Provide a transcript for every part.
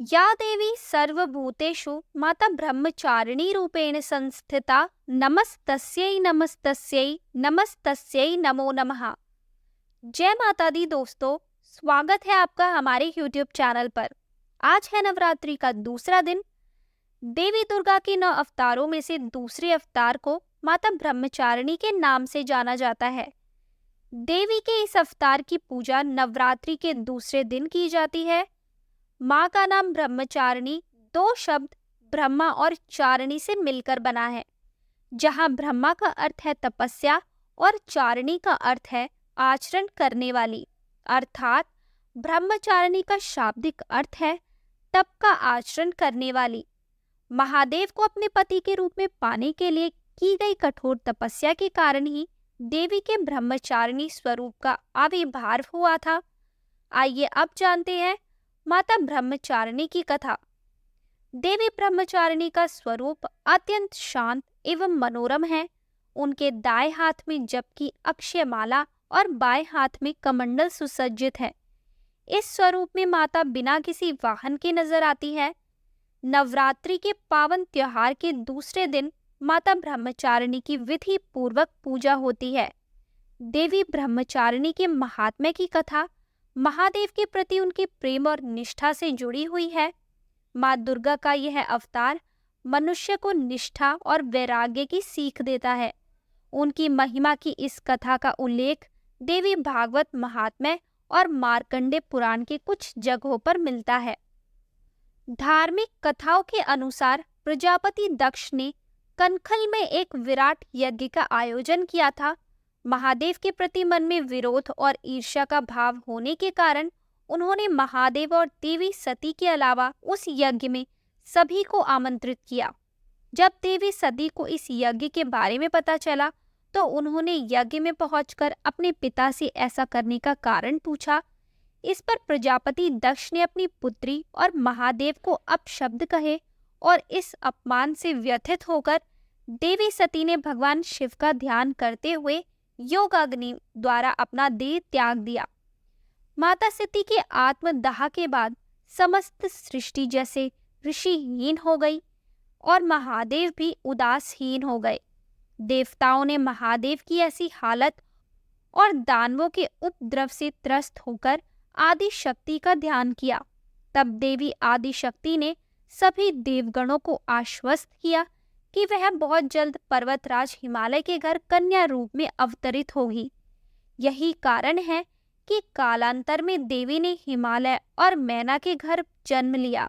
या देवी सर्वभूतेषु माता ब्रह्मचारिणी रूपेण संस्थिता नमस्तस्यै नमस्तस्यै नमस्तस्यै नमो नमः। जय माता दी दोस्तों, स्वागत है आपका हमारे YouTube चैनल पर। आज है नवरात्रि का दूसरा दिन। देवी दुर्गा के 9 अवतारों में से दूसरे अवतार को माता ब्रह्मचारिणी के नाम से जाना जाता है। देवी के इस अवतार की पूजा नवरात्रि के दूसरे दिन की जाती है। माँ का नाम ब्रह्मचारिणी दो शब्द ब्रह्मा और चारिणी से मिलकर बना है, जहाँ ब्रह्मा का अर्थ है तपस्या और चारिणी का अर्थ है आचरण करने वाली। अर्थात ब्रह्मचारिणी का शाब्दिक अर्थ है तप का आचरण करने वाली। महादेव को अपने पति के रूप में पाने के लिए की गई कठोर तपस्या के कारण ही देवी के ब्रह्मचारिणी स्वरूप का आविर्भाव हुआ था। आइए अब जानते हैं माता ब्रह्मचारिणी की कथा। देवी ब्रह्मचारिणी का स्वरूप अत्यंत शांत एवं मनोरम है। उनके दाएं हाथ में जप की अक्षय माला और बाएं हाथ में कमंडल सुसज्जित है। इस स्वरूप में माता बिना किसी वाहन के नजर आती है। नवरात्रि के पावन त्योहार के दूसरे दिन माता ब्रह्मचारिणी की विधि पूर्वक पूजा होती है। देवी ब्रह्मचारिणी के महात्म्य की कथा महादेव के प्रति उनके प्रेम और निष्ठा से जुड़ी हुई है। माँ दुर्गा का यह अवतार मनुष्य को निष्ठा और वैराग्य की सीख देता है। उनकी महिमा की इस कथा का उल्लेख देवी भागवत महात्म्य और मार्कंडे पुराण के कुछ जगहों पर मिलता है। धार्मिक कथाओं के अनुसार प्रजापति दक्ष ने कनखल में एक विराट यज्ञ का आयोजन किया था। महादेव के प्रति मन में विरोध और ईर्ष्या का भाव होने के कारण उन्होंने महादेव और देवी सती के अलावा उस यज्ञ में सभी को आमंत्रित किया। जब देवी सती को इस यज्ञ के बारे में पता चला तो उन्होंने यज्ञ में पहुंचकर अपने पिता से ऐसा करने का कारण पूछा। इस पर प्रजापति दक्ष ने अपनी पुत्री और महादेव को अपशब्द कहे और इस अपमान से व्यथित होकर देवी सती ने भगवान शिव का ध्यान करते हुए योगाग्नि द्वारा अपना देह त्याग दिया। माता सती के आत्मदाह के बाद समस्त सृष्टि जैसे ऋषिहीन हो गई और महादेव भी उदासहीन हो गए। देवताओं ने महादेव की ऐसी हालत और दानवों के उपद्रव से त्रस्त होकर आदि शक्ति का ध्यान किया। तब देवी आदि शक्ति ने सभी देवगणों को आश्वस्त किया कि वह बहुत जल्द पर्वतराज हिमालय के घर कन्या रूप में अवतरित होगी। यही कारण है कि कालांतर में देवी ने हिमालय और मैना के घर जन्म लिया।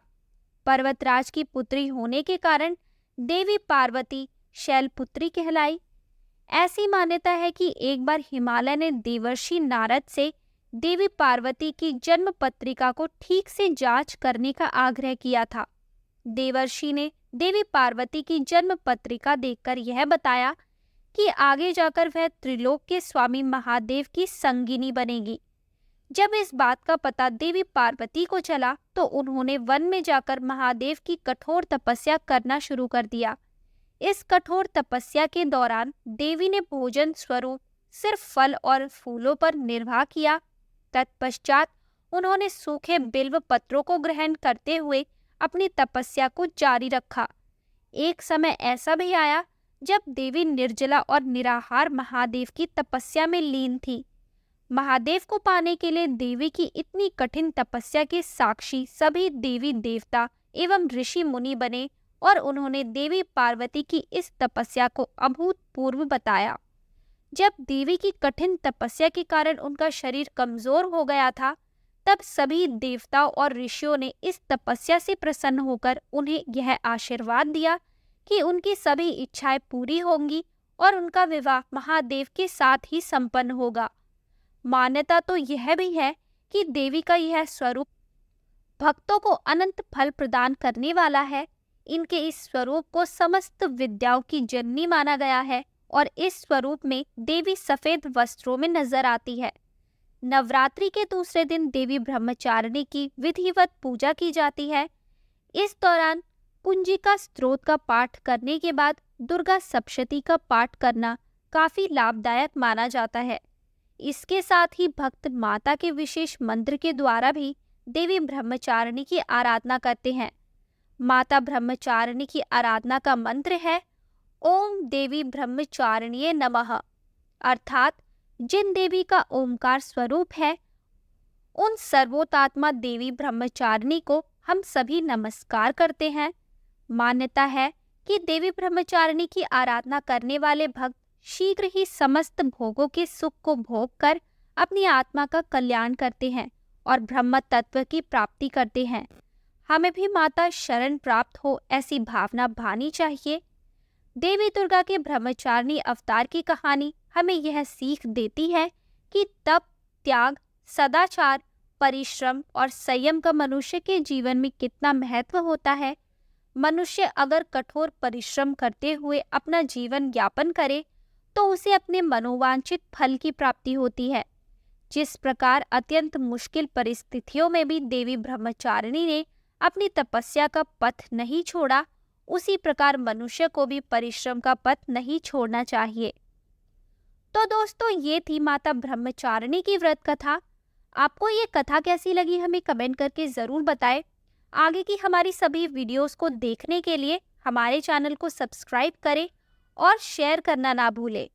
पर्वतराज की पुत्री होने के कारण देवी पार्वती शैलपुत्री कहलाई। ऐसी मान्यता है कि एक बार हिमालय ने देवर्षि नारद से देवी पार्वती की जन्म पत्रिका को ठीक से जांच करने का आग्रह किया था। देवर्षि ने देवी पार्वती की जन्म पत्रिका देखकर यह बताया कि आगे जाकर वह त्रिलोक के स्वामी महादेव की संगिनी बनेगी। जब इस बात का पता देवी पार्वती को चला तो उन्होंने वन में जाकर महादेव की कठोर तपस्या करना शुरू कर दिया। इस कठोर तपस्या के दौरान देवी ने भोजन स्वरूप सिर्फ फल और फूलों पर निर्वाह किया। तत्पश्चात उन्होंने सूखे बिल्व पत्रों को ग्रहण करते हुए अपनी तपस्या को जारी रखा। एक समय ऐसा भी आया जब देवी निर्जला और निराहार महादेव की तपस्या में लीन थी। महादेव को पाने के लिए देवी की इतनी कठिन तपस्या के साक्षी सभी देवी देवता एवं ऋषि मुनि बने और उन्होंने देवी पार्वती की इस तपस्या को अभूतपूर्व बताया। जब देवी की कठिन तपस्या के कारण उनका शरीर कमजोर हो गया था, तब सभी देवताओं और ऋषियों ने इस तपस्या से प्रसन्न होकर उन्हें यह आशीर्वाद दिया कि उनकी सभी इच्छाएं पूरी होंगी और उनका विवाह महादेव के साथ ही संपन्न होगा। मान्यता तो यह भी है कि देवी का यह स्वरूप भक्तों को अनंत फल प्रदान करने वाला है। इनके इस स्वरूप को समस्त विद्याओं की जननी माना गया है और इस स्वरूप में देवी सफेद वस्त्रों में नजर आती है। नवरात्रि के दूसरे दिन देवी ब्रह्मचारिणी की विधिवत पूजा की जाती है। इस दौरान कुंजिका स्तोत्र का पाठ करने के बाद दुर्गा सप्तशती का पाठ करना काफी लाभदायक माना जाता है। इसके साथ ही भक्त माता के विशेष मंत्र के द्वारा भी देवी ब्रह्मचारिणी की आराधना करते हैं। माता ब्रह्मचारिणी की आराधना का मंत्र है ओम देवी ब्रह्मचारिण्ये नमः, अर्थात जिन देवी का ओमकार स्वरूप है उन सर्वोत्तमा देवी ब्रह्मचारिणी को हम सभी नमस्कार करते हैं। मान्यता है कि देवी ब्रह्मचारिणी की आराधना करने वाले भक्त शीघ्र ही समस्त भोगों के सुख को भोग कर अपनी आत्मा का कल्याण करते हैं और ब्रह्म तत्व की प्राप्ति करते हैं। हमें भी माता शरण प्राप्त हो ऐसी भावना भानी चाहिए। देवी दुर्गा के ब्रह्मचारिणी अवतार की कहानी हमें यह सीख देती है कि तप, त्याग, सदाचार, परिश्रम और संयम का मनुष्य के जीवन में कितना महत्व होता है। मनुष्य अगर कठोर परिश्रम करते हुए अपना जीवन यापन करे तो उसे अपने मनोवांछित फल की प्राप्ति होती है। जिस प्रकार अत्यंत मुश्किल परिस्थितियों में भी देवी ब्रह्मचारिणी ने अपनी तपस्या का पथ नहीं छोड़ा, उसी प्रकार मनुष्य को भी परिश्रम का पथ नहीं छोड़ना चाहिए। तो दोस्तों, ये थी माता ब्रह्मचारिणी की व्रत कथा। आपको ये कथा कैसी लगी हमें कमेंट करके ज़रूर बताएं। आगे की हमारी सभी वीडियोस को देखने के लिए हमारे चैनल को सब्सक्राइब करें और शेयर करना ना भूलें।